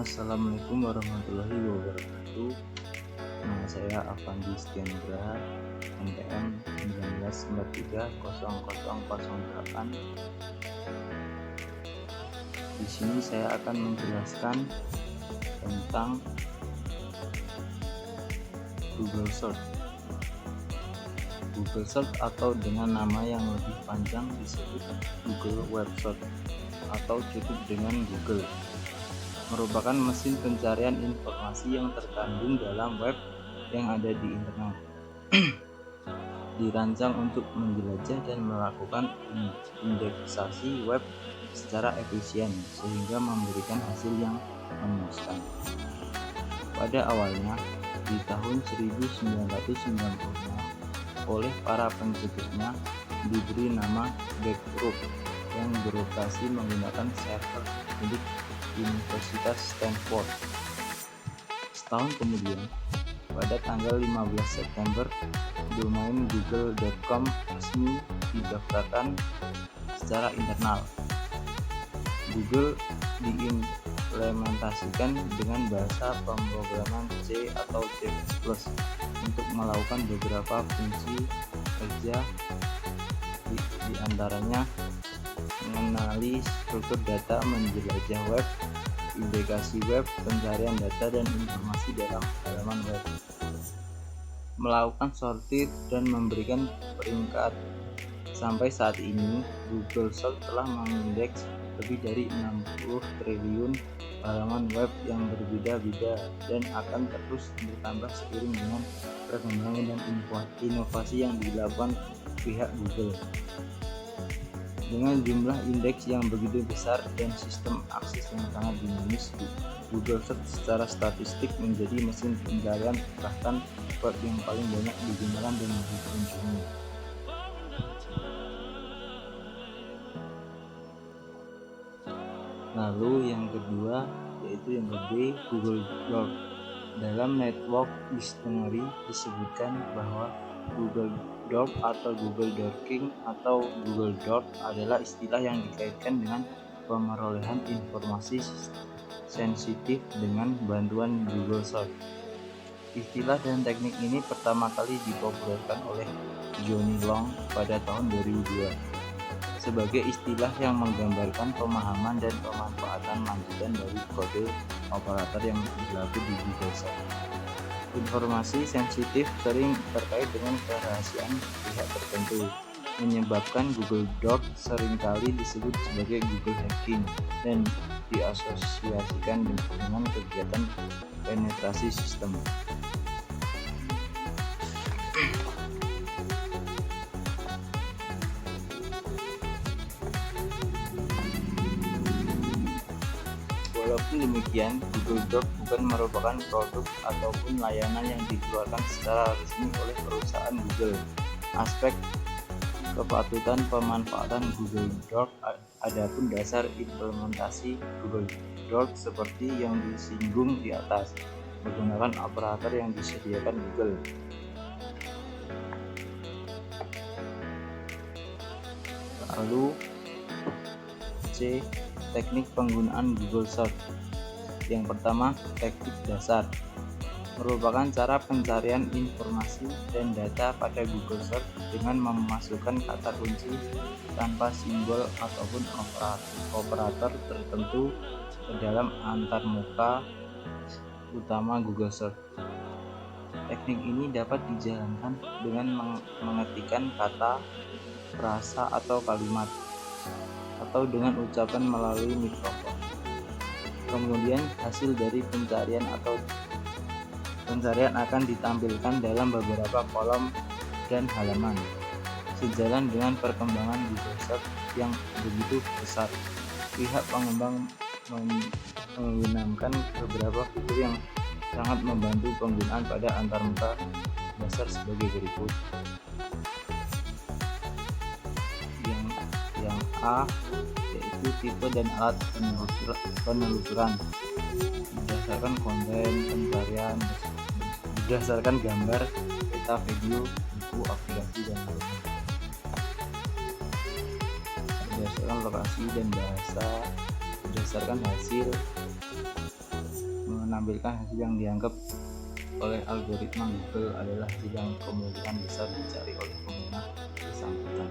Assalamualaikum warahmatullahi wabarakatuh. Nama saya Avandi Setianugraha, NPM 19430008. Di sini saya akan menjelaskan tentang Google Search. Google Search atau dengan nama yang lebih panjang disebut Google Web Search atau cukup dengan Google, merupakan mesin pencarian informasi yang terkandung dalam web yang ada di internet. Dirancang untuk menjelajah dan melakukan indeksasi web secara efisien sehingga memberikan hasil yang memuaskan. Pada awalnya di tahun 1996 oleh para pencetusnya diberi nama Backroots yang beroperasi menggunakan server milik Universitas Stanford. Setahun kemudian, pada tanggal 15 September, domain google.com resmi didaftarkan secara internal. Google diimplementasikan dengan bahasa pemrograman C atau C++ untuk melakukan beberapa fungsi kerja, di antaranya mengenali struktur data, menjelajah web, indekasi web, pencarian data dan informasi dalam halaman web, melakukan sortir dan memberikan peringkat. Sampai saat ini, Google Search telah mengindeks lebih dari 60 triliun halaman web yang berbeda-beda dan akan terus bertambah seiring dengan perkembangan dan inovasi yang dilakukan pihak Google. Dengan jumlah indeks yang begitu besar dan sistem akses yang sangat dinamis, Google Search secara statistik menjadi mesin pencarian bahkan web yang paling banyak digunakan dan dikunjungi. Lalu yang kedua, yaitu yang gede, Google Dork. Dalam network dictionary disebutkan bahwa Google Dork atau Google Dorking atau Google Dork adalah istilah yang dikaitkan dengan pemerolehan informasi sensitif dengan bantuan Google Search. Istilah dan teknik ini pertama kali dipopulerkan oleh Johnny Long pada tahun 2002 sebagai istilah yang menggambarkan pemahaman dan pemanfaatan lanjutan dari kode operator yang berlaku di Google Search. Informasi sensitif sering terkait dengan kerahasiaan pihak tertentu, menyebabkan Google Dork seringkali disebut sebagai Google hacking dan diasosiasikan dengan kegiatan penetrasi sistem. Walaupun demikian, Google Dork bukan merupakan produk ataupun layanan yang dikeluarkan secara resmi oleh perusahaan Google. Aspek kepatutan pemanfaatan Google Dork adapun dasar implementasi Google Dork seperti yang disinggung di atas, menggunakan operator yang disediakan Google. Lalu C. Teknik penggunaan Google Search. Yang pertama, teknik dasar merupakan cara pencarian informasi dan data pada Google Search dengan memasukkan kata kunci tanpa simbol ataupun operator tertentu ke dalam antarmuka utama Google Search. Teknik ini dapat dijalankan dengan mengetikkan kata, frasa atau kalimat, atau dengan ucapan melalui mikrofon. Kemudian hasil dari pencarian akan ditampilkan dalam beberapa kolom dan halaman. Sejalan dengan perkembangan Google Search yang begitu besar, pihak pengembang menggunakan beberapa fitur yang sangat membantu penggunaan pada antarmuka dasar sebagai berikut. Yang A, yaitu tipe dan alat penelusuran berdasarkan konten pencarian, berdasarkan gambar, peta, video, buku, aplikasi, dan lainnya. Berdasarkan lokasi dan bahasa, berdasarkan hasil, menampilkan hasil yang dianggap oleh algoritma Google adalah hasil yang kemungkinan besar dicari oleh pengguna bersangkutan.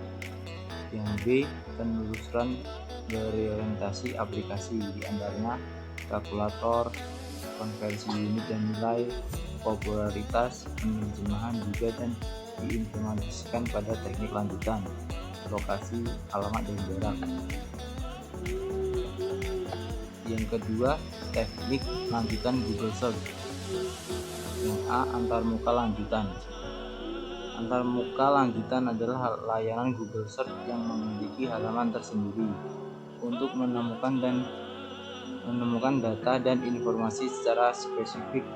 Yang B, penelusuran berorientasi aplikasi, diantaranya kalkulator, konversi unit dan nilai, popularitas, penerjemahan juga, dan diimplementasikan pada teknik lanjutan, lokasi, alamat, dan jarak. Yang kedua, teknik lanjutan Google Search. Yang A, antarmuka lanjutan. Antarmuka lanjutan adalah layanan Google Search yang memiliki halaman tersendiri untuk menemukan data dan informasi secara spesifik.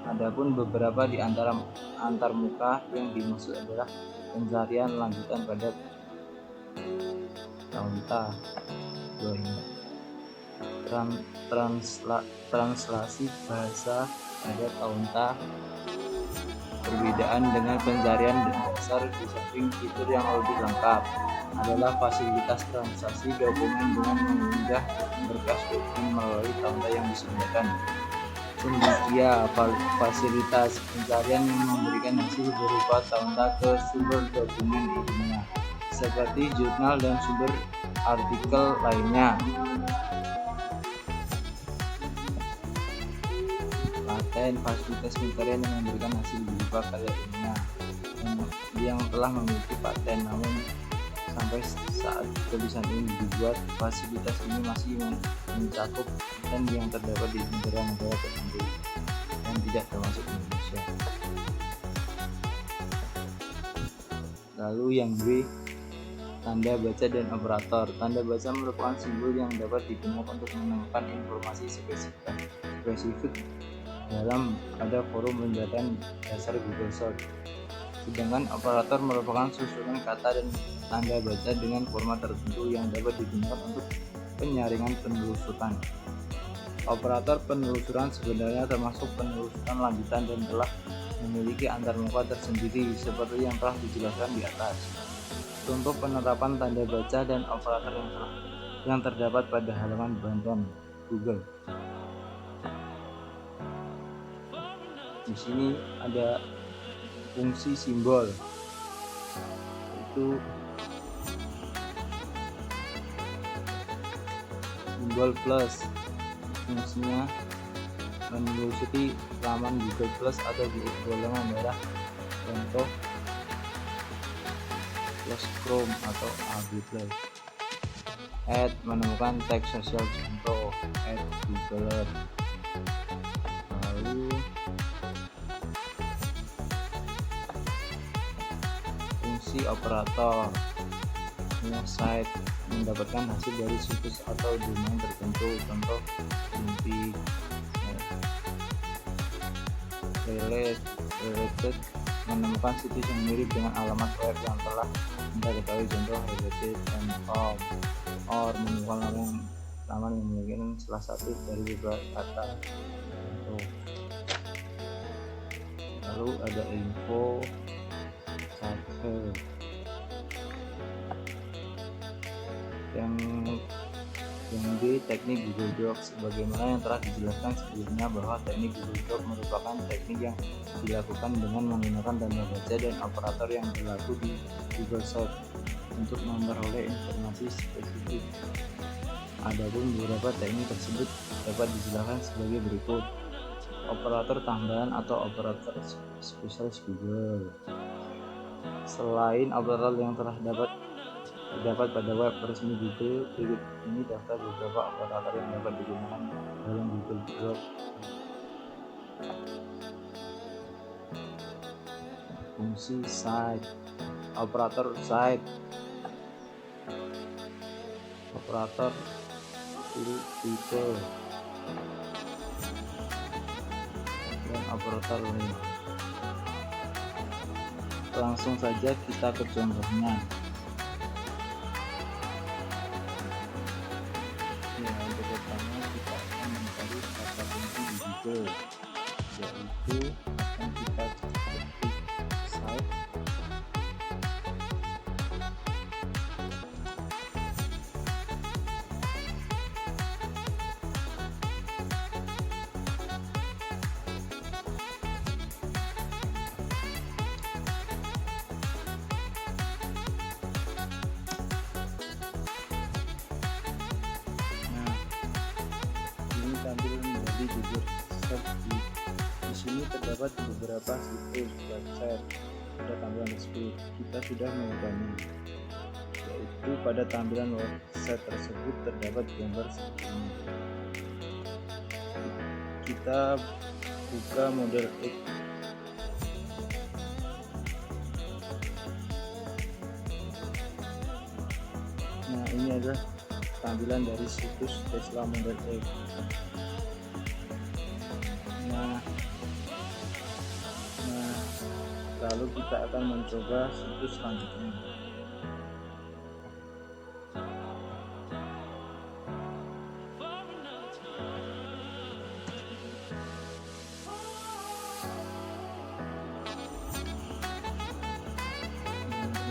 Adapun beberapa di antara antarmuka yang dimaksud adalah pencarian lanjutan pada Taunta, translasi bahasa pada Taunta. Perbedaan dengan pencarian dasar di samping fitur yang lebih lengkap adalah fasilitas transaksi dokumen dengan mengunggah berkas dokumen melalui Taunta yang disediakan. Cendekia, fasilitas pencarian yang memberikan hasil berupa Taunta ke sumber dokumen ilmiah seperti jurnal dan sumber artikel lainnya. Paten, fasilitas pencarian yang memberikan hasil berupa karya ilmiah yang telah memiliki paten, namun sampai saat tulisan ini dibuat, fasilitas ini masih mencakup paten yang terdapat di negara-negara tertentu dan tidak termasuk Indonesia. Lalu yang B, tanda baca dan operator. Tanda baca merupakan simbol yang dapat digunakan untuk menemukan informasi spesifik pada forum pencarian dasar Google Search. Sedangkan operator merupakan susunan kata dan tanda baca dengan format tertentu yang dapat digunakan untuk penyaringan penelusuran. Operator penelusuran sebenarnya termasuk penelusuran lanjutan dan telah memiliki antarmuka tersendiri seperti yang telah dijelaskan di atas. Contoh penerapan tanda baca dan operator yang terdapat pada halaman bantuan Google. Di sini ada fungsi simbol, yaitu simbol plus. Fungsinya menelusuri laman Google Plus atau golongan darah, contoh plus Chrome atau AB Plus. Add, menemukan teks sosial, contoh @Google. Lalu fungsi operator, site, mendapatkan hasil dari situs atau domain tertentu, contoh link. Related, menemukan situs yang mirip dengan alamat web yang telah Anda ketahui, contoh related.com. Or, menemukan laman yang memiliki salah satu dari beberapa kata, contoh. Lalu ada info, saker. Yang B, teknik Google Docs. Sebagaimana yang telah dijelaskan sebelumnya bahwa teknik Google Docs merupakan teknik yang dilakukan dengan menggunakan tanda baca dan operator yang berlaku di Google Search untuk memperoleh informasi spesifik. Adapun beberapa teknik tersebut dapat dijelaskan sebagai berikut: operator tambahan atau operator spesialis Google. Selain operator yang telah terdapat pada web resmi Google, berikut ini daftar beberapa operator yang dapat digunakan dalam Google Docs. Fungsi site, operator site, operator filter, dan operator link. Langsung saja kita ke contohnya. Untuk pertama kita akan mencari kata kunci di Google, yaitu akan kita ketik site, tampilan dari Google Search. Di sini terdapat beberapa situs website pada tampilan tersebut. Kita sudah mengubahnya, yaitu pada tampilan website tersebut terdapat gambar seperti ini. Kita buka model X. Nah, ini adalah tampilan dari situs Tesla Model X. Nah, lalu kita akan mencoba situs selanjutnya.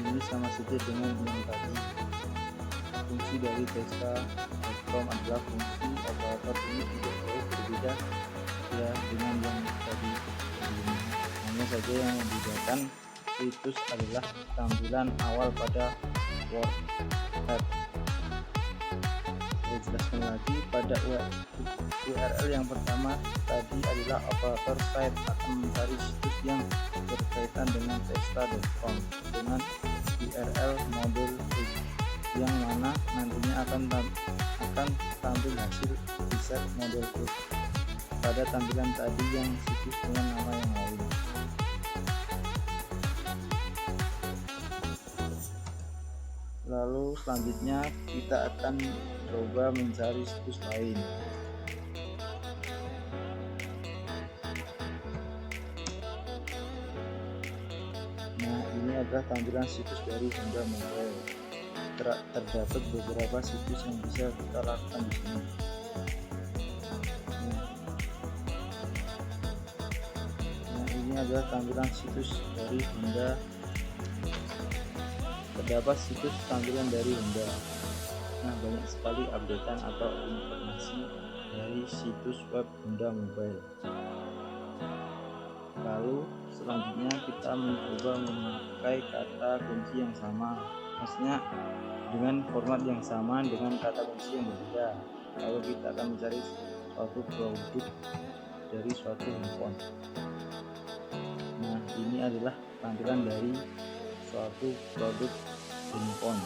Ini sama saja dengan yang tadi. Fungsi dari Tesla.com adalah fungsi operator ini tidak jauh berbeda ya dengan yang tadi sebelumnya. Hanya saja yang membedakan situs adalah tampilan awal pada WordPad. Saya jelaskan lagi, pada URL yang pertama tadi adalah operator site akan mencari situs yang berkaitan dengan Tesla.com dengan URL model yang mana nantinya akan tampil hasil riset model pada tampilan tadi yang situs dengan nama yang lain. Lalu selanjutnya kita akan coba mencari situs lain. Nah, ini adalah tampilan situs dari Honda Mobile. Terdapat beberapa situs yang bisa kita lakukan di sini. Nah, ini adalah tampilan situs dari Honda. Terdapat situs tampilan dari Honda. Nah, banyak sekali updatean atau informasi dari situs web Honda Mobile. Lalu selanjutnya kita mencoba memakai kata kunci yang sama, maksudnya dengan format yang sama dengan kata kunci yang berbeda. Lalu kita akan mencari suatu produk dari suatu handphone. Nah, ini adalah tampilan dari suatu produk handphone.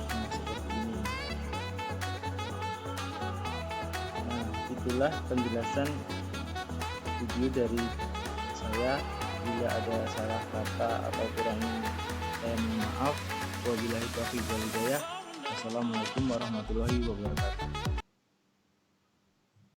Nah, seperti ini. Nah, itulah penjelasan video dari saya. Bila ada salah kata atau kurangnya saya mohon maaf. Wabillahi taufiq wal hidayah. Wassalamualaikum warahmatullahi wabarakatuh.